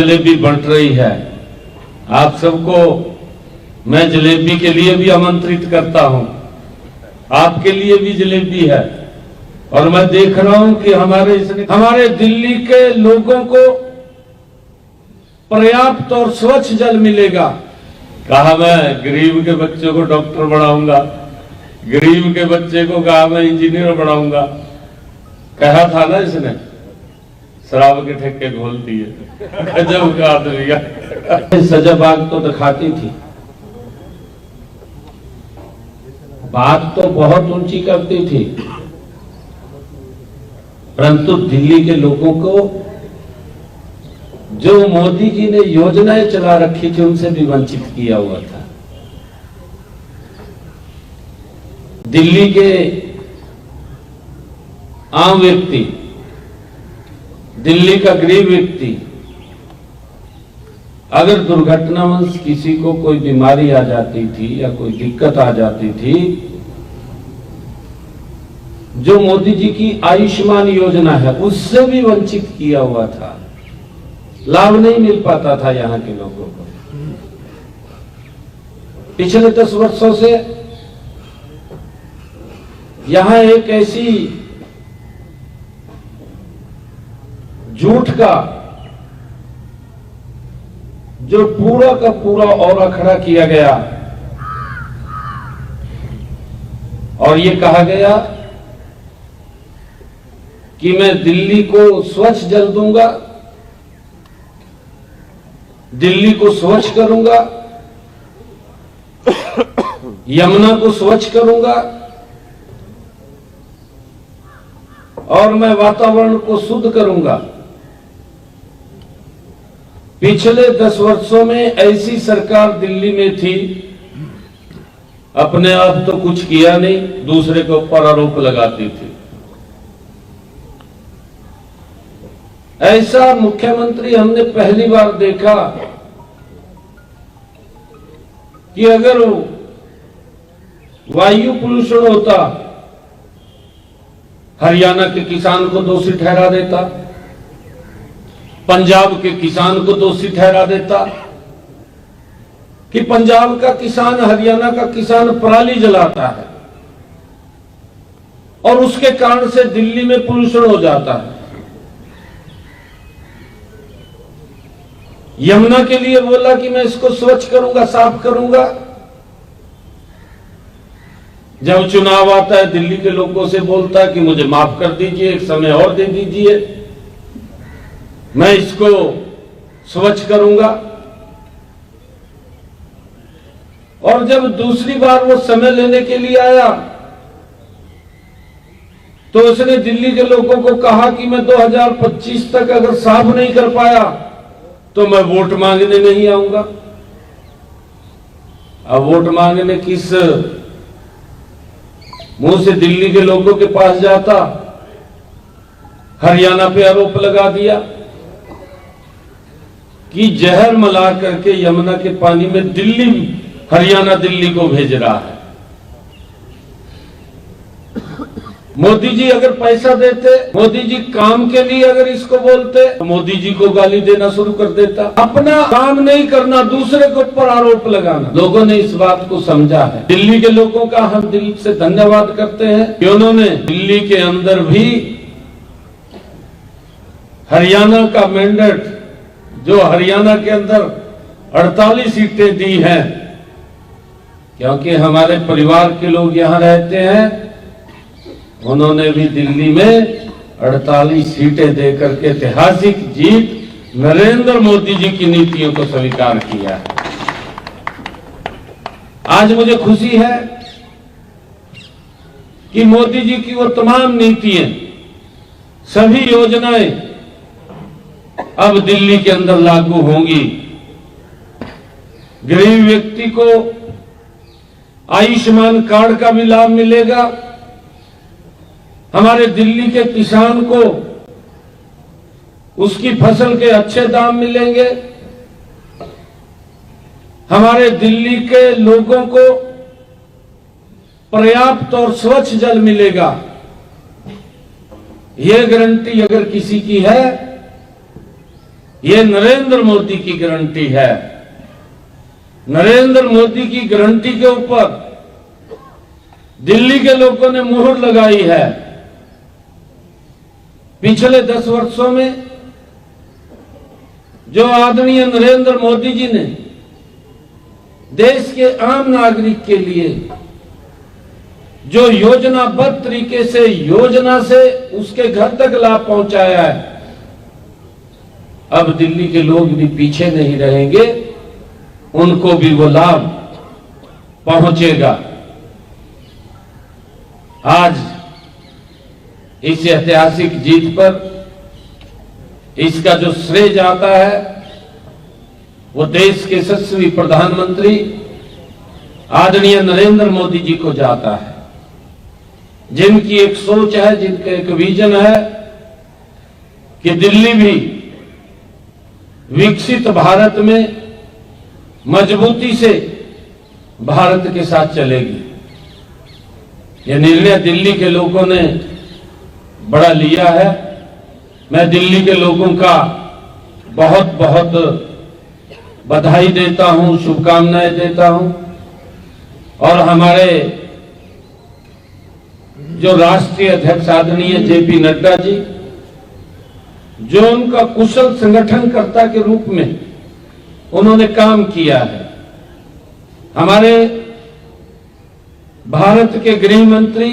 जलेबी बंट रही है। आप सबको मैं जलेबी के लिए भी आमंत्रित करता हूं। आपके लिए भी जलेबी है। और मैं देख रहा हूं कि हमारे दिल्ली के लोगों को पर्याप्त और स्वच्छ जल मिलेगा। कहा मैं गरीब के बच्चों को डॉक्टर बनाऊंगा, गरीब के बच्चे को कहा मैं इंजीनियर बनाऊंगा। कहा था ना इसने, शराब के ठेके खोल दिए। गजब का आदमी। सजाबाग तो दिखाती थी, बात तो बहुत ऊंची करती थी, परंतु दिल्ली के लोगों को जो मोदी जी ने योजनाएं चला रखी थी उनसे भी वंचित किया हुआ था। दिल्ली के आम व्यक्ति, दिल्ली का गरीब व्यक्ति अगर दुर्घटनावश किसी को कोई बीमारी आ जाती थी या कोई दिक्कत आ जाती थी, जो मोदी जी की आयुष्मान योजना है उससे भी वंचित किया हुआ था, लाभ नहीं मिल पाता था यहां के लोगों को। पिछले 10 वर्षों से यहां एक ऐसी झूठ का जो पूरा का पूरा औरा खड़ा किया गया और ये कहा गया कि मैं दिल्ली को स्वच्छ जल दूंगा, दिल्ली को स्वच्छ करूंगा, यमुना को स्वच्छ करूंगा और मैं वातावरण को शुद्ध करूंगा। पिछले 10 वर्षों में ऐसी सरकार दिल्ली में थी, अपने आप तो कुछ किया नहीं, दूसरे के ऊपर आरोप लगाती थी। ऐसा मुख्यमंत्री हमने पहली बार देखा कि अगर वायु प्रदूषण होता, हरियाणा के किसान को दोषी ठहरा देता, पंजाब के किसान को दोषी ठहरा देता कि पंजाब का किसान, हरियाणा का किसान पराली जलाता है और उसके कारण से दिल्ली में प्रदूषण हो जाता है। यमुना के लिए बोला कि मैं इसको स्वच्छ करूंगा, साफ करूंगा। जब चुनाव आता है दिल्ली के लोगों से बोलता है कि मुझे माफ कर दीजिए, एक समय और दे दीजिए, मैं इसको स्वच्छ करूंगा। और जब दूसरी बार वो समय लेने के लिए आया तो उसने दिल्ली के लोगों को कहा कि मैं 2025 तक अगर साफ नहीं कर पाया तो मैं वोट मांगने नहीं आऊंगा। अब वोट मांगने किस मुंह से दिल्ली के लोगों के पास जाता? हरियाणा पे आरोप लगा दिया कि जहर मिला करके यमुना के पानी में हरियाणा दिल्ली को भेज रहा है। मोदी जी अगर पैसा देते, मोदी जी काम के लिए अगर इसको बोलते तो मोदी जी को गाली देना शुरू कर देता। अपना काम नहीं करना, दूसरे के ऊपर आरोप लगाना। लोगों ने इस बात को समझा है। दिल्ली के लोगों का हम दिल से धन्यवाद करते हैं कि उन्होंने दिल्ली के अंदर भी हरियाणा का मैंडेट, जो हरियाणा के अंदर 48 सीटें दी हैं, क्योंकि हमारे परिवार के लोग यहां रहते हैं, उन्होंने भी दिल्ली में 48 सीटें देकर के ऐतिहासिक जीत नरेंद्र मोदी जी की नीतियों को स्वीकार किया है। आज मुझे खुशी है कि मोदी जी की वो तमाम नीतियां, सभी योजनाएं अब दिल्ली के अंदर लागू होंगी। गरीब व्यक्ति को आयुष्मान कार्ड का भी लाभ मिलेगा। हमारे दिल्ली के किसान को उसकी फसल के अच्छे दाम मिलेंगे। हमारे दिल्ली के लोगों को पर्याप्त और स्वच्छ जल मिलेगा। यह गारंटी अगर किसी की है ये नरेंद्र मोदी की गारंटी है। नरेंद्र मोदी की गारंटी के ऊपर दिल्ली के लोगों ने मुहर लगाई है। पिछले 10 वर्षों में जो आदरणीय नरेंद्र मोदी जी ने देश के आम नागरिक के लिए जो योजनाबद्ध तरीके से योजना से उसके घर तक लाभ पहुंचाया है, अब दिल्ली के लोग भी पीछे नहीं रहेंगे, उनको भी वो लाभ पहुंचेगा। आज इस ऐतिहासिक जीत पर इसका जो श्रेय जाता है वो देश के यशस्वी प्रधानमंत्री आदरणीय नरेंद्र मोदी जी को जाता है, जिनकी एक सोच है, जिनका एक विजन है कि दिल्ली भी विकसित भारत में मजबूती से भारत के साथ चलेगी। यह निर्णय दिल्ली के लोगों ने बड़ा लिया है। मैं दिल्ली के लोगों का बहुत बहुत बधाई देता हूं, शुभकामनाएं देता हूं। और हमारे जो राष्ट्रीय अध्यक्ष आदरणीय जेपी नड्डा जी, जो उनका कुशल संगठनकर्ता के रूप में उन्होंने काम किया है, हमारे भारत के गृह मंत्री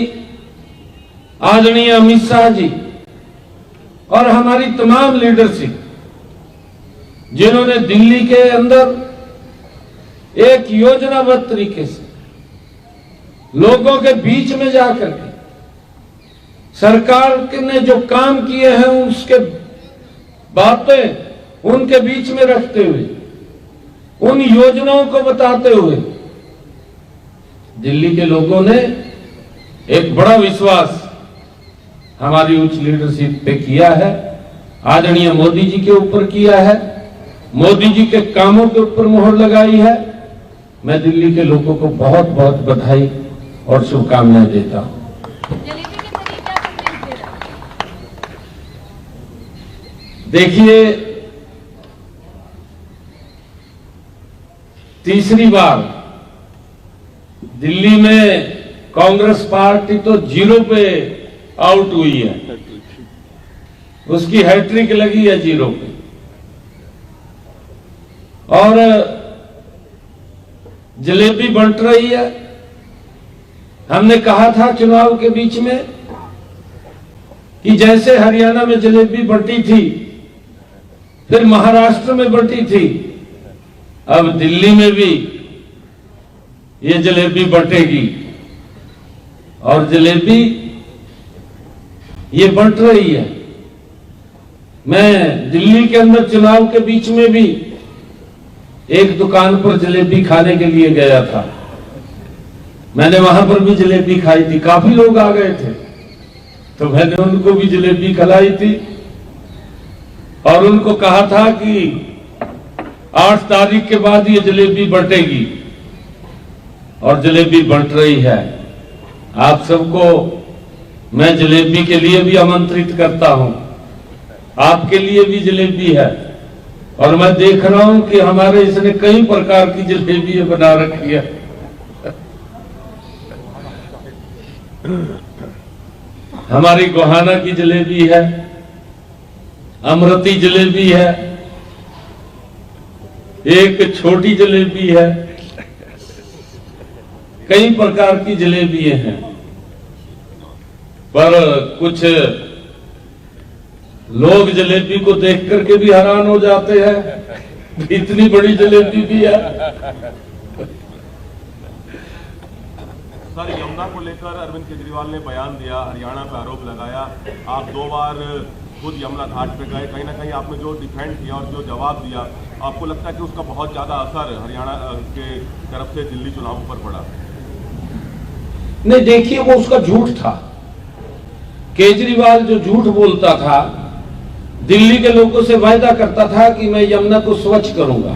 आदरणीय अमित शाह जी और हमारी तमाम लीडरशिप, जिन्होंने दिल्ली के अंदर एक योजनाबद्ध तरीके से लोगों के बीच में जाकर के सरकार ने जो काम किए हैं उसके बातें उनके बीच में रखते हुए, उन योजनाओं को बताते हुए दिल्ली के लोगों ने एक बड़ा विश्वास हमारी उच्च लीडरशिप पे किया है, आदरणीय मोदी जी के ऊपर किया है, मोदी जी के कामों के ऊपर मुहर लगाई है। मैं दिल्ली के लोगों को बहुत बहुत बधाई और शुभकामनाएं देता हूं। देखिए, तीसरी बार दिल्ली में कांग्रेस पार्टी तो 0 पे आउट हुई है, उसकी हैट्रिक लगी है 0 पे। और जलेबी बंट रही है। हमने कहा था चुनाव के बीच में कि जैसे हरियाणा में जलेबी बंटी थी, फिर महाराष्ट्र में बंटी थी, अब दिल्ली में भी ये जलेबी बंटेगी। और जलेबी ये बंट रही है। मैं दिल्ली के अंदर चुनाव के बीच में भी एक दुकान पर जलेबी खाने के लिए गया था। मैंने वहां पर भी जलेबी खाई थी, काफी लोग आ गए थे, तो मैंने उनको भी जलेबी खिलाई थी और उनको कहा था कि 8 तारीख के बाद ये जलेबी बंटेगी, और जलेबी बंट रही है। आप सबको मैं जलेबी के लिए भी आमंत्रित करता हूं, आपके लिए भी जलेबी है। और मैं देख रहा हूं कि हमारे इसने कई प्रकार की जलेबी बना रखी है। हमारी गोहाना की जलेबी है, अमृती जलेबी है, एक छोटी जलेबी है, कई प्रकार की जलेबी हैं। पर कुछ लोग जलेबी को देख करके भी हैरान हो जाते हैं, इतनी बड़ी जलेबी भी है। सर, यमुना को लेकर अरविंद केजरीवाल ने बयान दिया, हरियाणा पर आरोप लगाया। आप 2 बार खुद यमुना घाट पे गए, कहीं ना कहीं आपने जो डिफेंड किया और जो जवाब दिया, आपको लगता है कि उसका बहुत ज्यादा असर हरियाणा के तरफ से दिल्ली चुनाव पर पड़ा? नहीं, देखिए, वो उसका झूठ था। केजरीवाल जो झूठ बोलता था, दिल्ली के लोगों से वायदा करता था कि मैं यमुना को स्वच्छ करूंगा,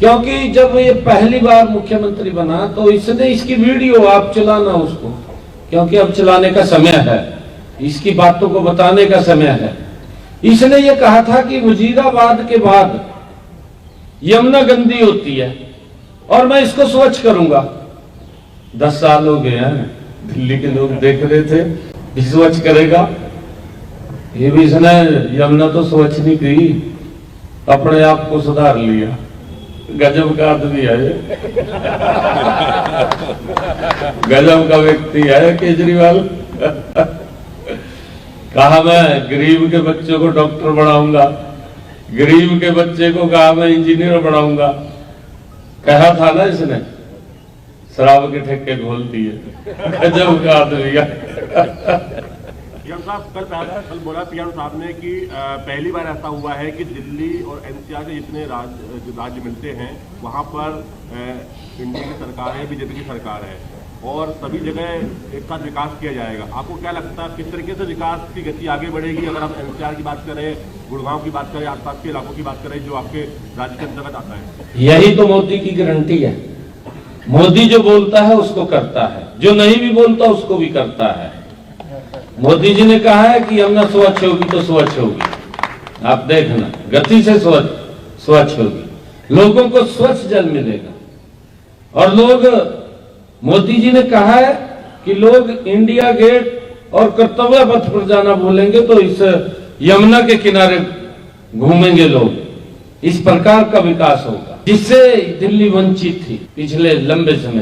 क्योंकि जब ये पहली बार मुख्यमंत्री बना तो इसने इसकी वीडियो आप चलाना उसको, क्योंकि अब चलाने का समय है, इसकी बातों को बताने का समय है। इसने ये कहा था कि वजीराबाद के बाद यमुना गंदी होती है और मैं इसको स्वच्छ करूंगा। 10 साल हो गए हैं, दिल्ली के लोग देख रहे थे भी स्वच्छ करेगा, ये भी इसने यमुना तो स्वच्छ नहीं की, अपने आप को सुधार लिया। गजब का आदमी है ये। गजब का व्यक्ति है केजरीवाल। कहा मैं गरीब के बच्चों को डॉक्टर बनाऊंगा, गरीब के बच्चे को कहा मैं इंजीनियर बनाऊंगा। कहा था ना इसने, शराब के ठेके खोल दिए। गजब का आदमी है। पीएम साहब कल बोला पीएम साहब ने कि पहली बार ऐसा हुआ है कि दिल्ली और एनसीआर के जितने राज्य मिलते हैं वहां पर इंडिया की सरकार है, बीजेपी की सरकार है और सभी जगह एक साथ विकास किया जाएगा। आपको क्या लगता है किस तरीके से विकास की गति आगे बढ़ेगी? अगर आप एनसीआर की बात करें, गुड़गांव की बात करें, आसपास के इलाकों की बात करें जो आपके राज्य के अंतर्गत आता है। यही तो मोदी की गारंटी है। मोदी जो बोलता है उसको करता है, जो नहीं भी बोलता उसको भी करता है। मोदी जी ने कहा है कि यमुना स्वच्छ होगी तो स्वच्छ होगी, आप देखना गति से स्वच्छ होगी, लोगों को स्वच्छ जल मिलेगा। और लोग, मोदी जी ने कहा है कि लोग इंडिया गेट और कर्तव्य पथ पर जाना भूलेंगे तो इस यमुना के किनारे घूमेंगे लोग। इस प्रकार का विकास होगा जिससे दिल्ली वंचित थी पिछले लंबे समय।